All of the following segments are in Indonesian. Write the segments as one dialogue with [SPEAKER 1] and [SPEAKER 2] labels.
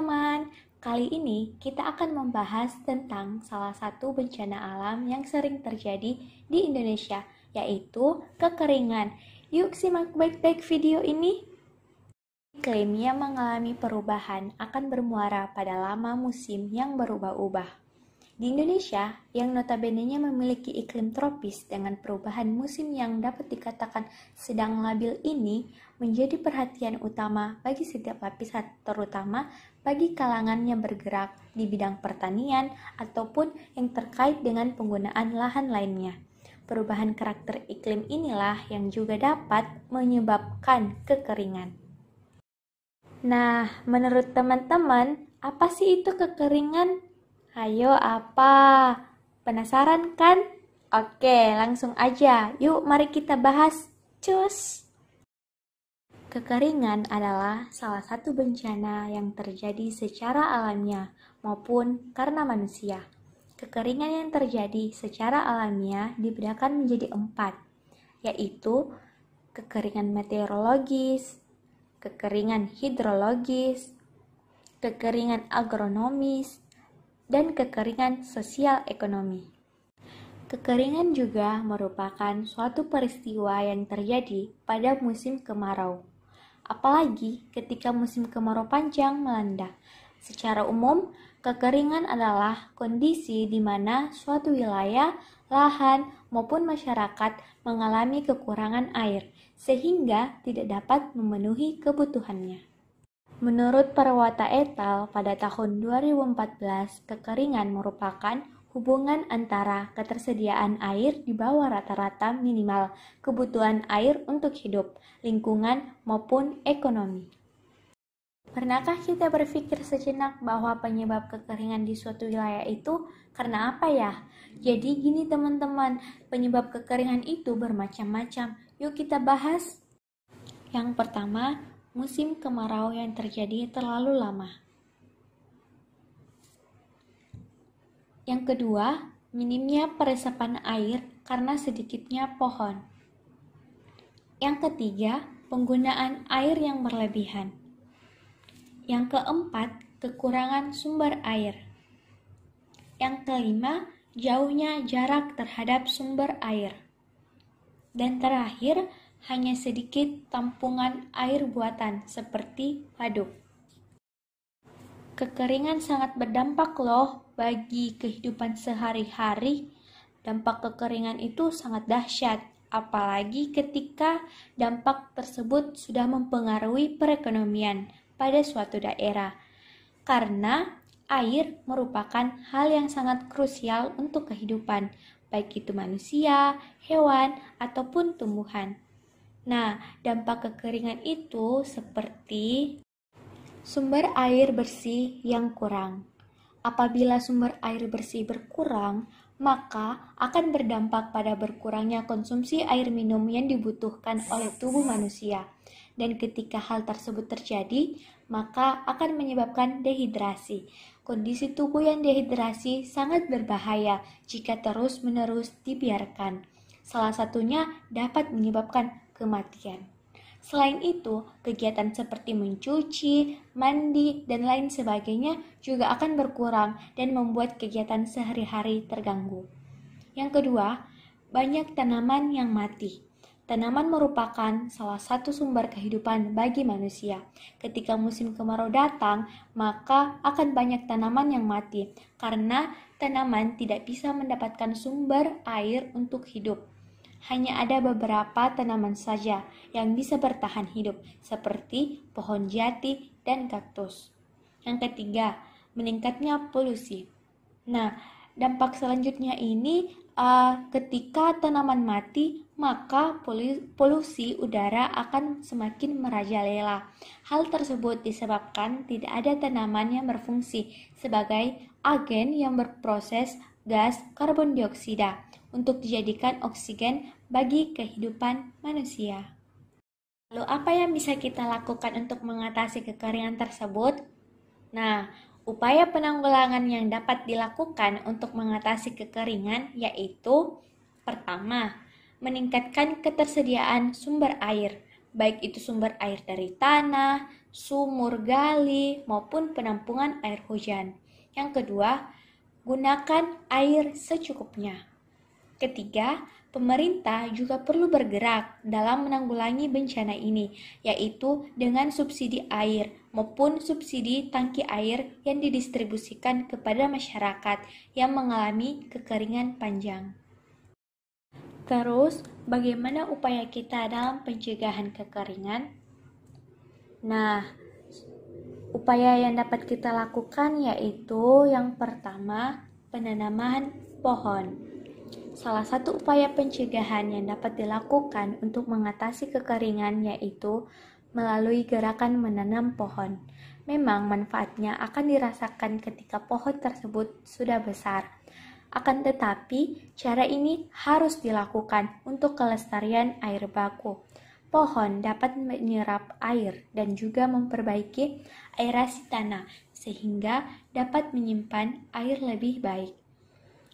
[SPEAKER 1] teman-teman, kali ini kita akan membahas tentang salah satu bencana alam yang sering terjadi di Indonesia, yaitu kekeringan. Yuk simak baik-baik video ini. Iklim yang mengalami perubahan akan bermuara pada lama musim yang berubah-ubah. Di Indonesia, yang notabene-nya memiliki iklim tropis dengan perubahan musim yang dapat dikatakan sedang labil ini, menjadi perhatian utama bagi setiap lapisan, terutama bagi kalangan yang bergerak di bidang pertanian ataupun yang terkait dengan penggunaan lahan lainnya. Perubahan karakter iklim inilah yang juga dapat menyebabkan kekeringan. Nah, menurut teman-teman, apa sih itu kekeringan? Ayo, apa? Penasaran kan? Oke, langsung aja. Yuk, mari kita bahas. Cus! Kekeringan adalah salah satu bencana yang terjadi secara alamiah maupun karena manusia. Kekeringan yang terjadi secara alamiah dibedakan menjadi 4, yaitu kekeringan meteorologis, kekeringan hidrologis, kekeringan agronomis, dan kekeringan sosial ekonomi. Kekeringan juga merupakan suatu peristiwa yang terjadi pada musim kemarau, apalagi ketika musim kemarau panjang melanda. Secara umum, kekeringan adalah kondisi di mana suatu wilayah, lahan, maupun masyarakat mengalami kekurangan air, sehingga tidak dapat memenuhi kebutuhannya. Menurut Parwata et al. Pada tahun 2014, kekeringan merupakan hubungan antara ketersediaan air di bawah rata-rata minimal kebutuhan air untuk hidup, lingkungan, maupun ekonomi. Pernahkah kita berpikir sejenak bahwa penyebab kekeringan di suatu wilayah itu karena apa ya? Jadi gini teman-teman, penyebab kekeringan itu bermacam-macam. Yuk kita bahas. Yang pertama, musim kemarau yang terjadi terlalu lama. Yang kedua, minimnya peresapan air karena sedikitnya pohon. Yang ketiga, penggunaan air yang berlebihan. Yang keempat, kekurangan sumber air. Yang kelima, jauhnya jarak terhadap sumber air. Dan terakhir, hanya sedikit tampungan air buatan seperti waduk. Kekeringan sangat berdampak loh bagi kehidupan sehari-hari. Dampak kekeringan itu sangat dahsyat, apalagi ketika dampak tersebut sudah mempengaruhi perekonomian pada suatu daerah. Karena air merupakan hal yang sangat krusial untuk kehidupan, baik itu manusia, hewan, ataupun tumbuhan. Nah, dampak kekeringan itu seperti sumber air bersih yang kurang. Apabila sumber air bersih berkurang, maka akan berdampak pada berkurangnya konsumsi air minum yang dibutuhkan oleh tubuh manusia. Dan ketika hal tersebut terjadi, maka akan menyebabkan dehidrasi. Kondisi tubuh yang dehidrasi sangat berbahaya jika terus-menerus dibiarkan. Salah satunya dapat menyebabkan kematian. Selain itu, kegiatan seperti mencuci, mandi, dan lain sebagainya juga akan berkurang dan membuat kegiatan sehari-hari terganggu. Yang kedua, banyak tanaman yang mati. Tanaman merupakan salah satu sumber kehidupan bagi manusia. Ketika musim kemarau datang, maka akan banyak tanaman yang mati karena tanaman tidak bisa mendapatkan sumber air untuk hidup. Hanya ada beberapa tanaman saja yang bisa bertahan hidup, seperti pohon jati dan kaktus. Yang ketiga, meningkatnya polusi. Nah, dampak selanjutnya ini ketika tanaman mati, maka polusi udara akan semakin merajalela. Hal tersebut disebabkan tidak ada tanaman yang berfungsi sebagai agen yang berproses gas karbon dioksida untuk dijadikan oksigen bagi kehidupan manusia. Lalu apa yang bisa kita lakukan untuk mengatasi kekeringan tersebut? Nah, upaya penanggulangan yang dapat dilakukan untuk mengatasi kekeringan yaitu pertama, meningkatkan ketersediaan sumber air, baik itu sumber air dari tanah, sumur gali, maupun penampungan air hujan. Yang kedua, gunakan air secukupnya. Ketiga, pemerintah juga perlu bergerak dalam menanggulangi bencana ini, yaitu dengan subsidi air maupun subsidi tangki air yang didistribusikan kepada masyarakat yang mengalami kekeringan panjang. Terus, bagaimana upaya kita dalam pencegahan kekeringan? Nah, upaya yang dapat kita lakukan yaitu yang pertama, penanaman pohon. Salah satu upaya pencegahan yang dapat dilakukan untuk mengatasi kekeringan yaitu melalui gerakan menanam pohon. Memang manfaatnya akan dirasakan ketika pohon tersebut sudah besar. Akan tetapi, cara ini harus dilakukan untuk kelestarian air baku. Pohon dapat menyerap air dan juga memperbaiki aerasi tanah sehingga dapat menyimpan air lebih baik.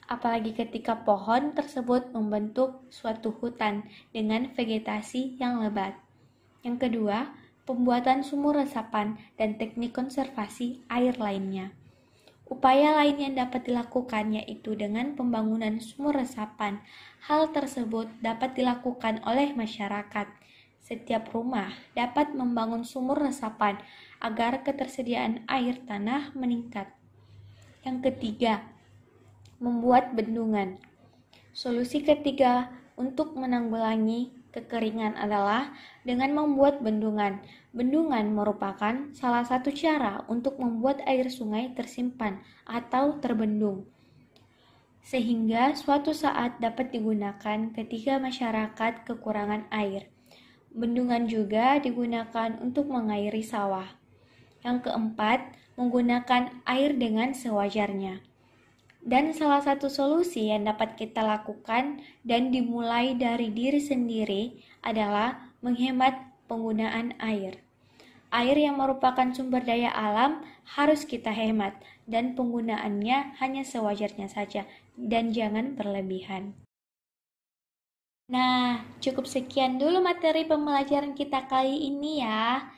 [SPEAKER 1] Apalagi ketika pohon tersebut membentuk suatu hutan dengan vegetasi yang lebat. Yang kedua, pembuatan sumur resapan dan teknik konservasi air lainnya. Upaya lain yang dapat dilakukan yaitu dengan pembangunan sumur resapan. Hal tersebut dapat dilakukan oleh masyarakat. Setiap rumah dapat membangun sumur resapan agar ketersediaan air tanah meningkat. Yang ketiga, membuat bendungan. Solusi ketiga untuk menanggulangi kekeringan adalah dengan membuat bendungan. Bendungan merupakan salah satu cara untuk membuat air sungai tersimpan atau terbendung, sehingga suatu saat dapat digunakan ketika masyarakat kekurangan air. Bendungan juga digunakan untuk mengairi sawah. Yang keempat, menggunakan air dengan sewajarnya. Dan salah satu solusi yang dapat kita lakukan dan dimulai dari diri sendiri adalah menghemat penggunaan air. Air yang merupakan sumber daya alam harus kita hemat dan penggunaannya hanya sewajarnya saja dan jangan berlebihan. Nah, cukup sekian dulu materi pembelajaran kita kali ini ya.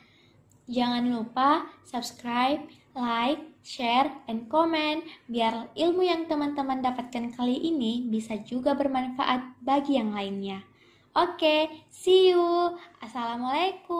[SPEAKER 1] Jangan lupa subscribe, like, share, and comment biar ilmu yang teman-teman dapatkan kali ini bisa juga bermanfaat bagi yang lainnya. Oke, see you. Assalamualaikum.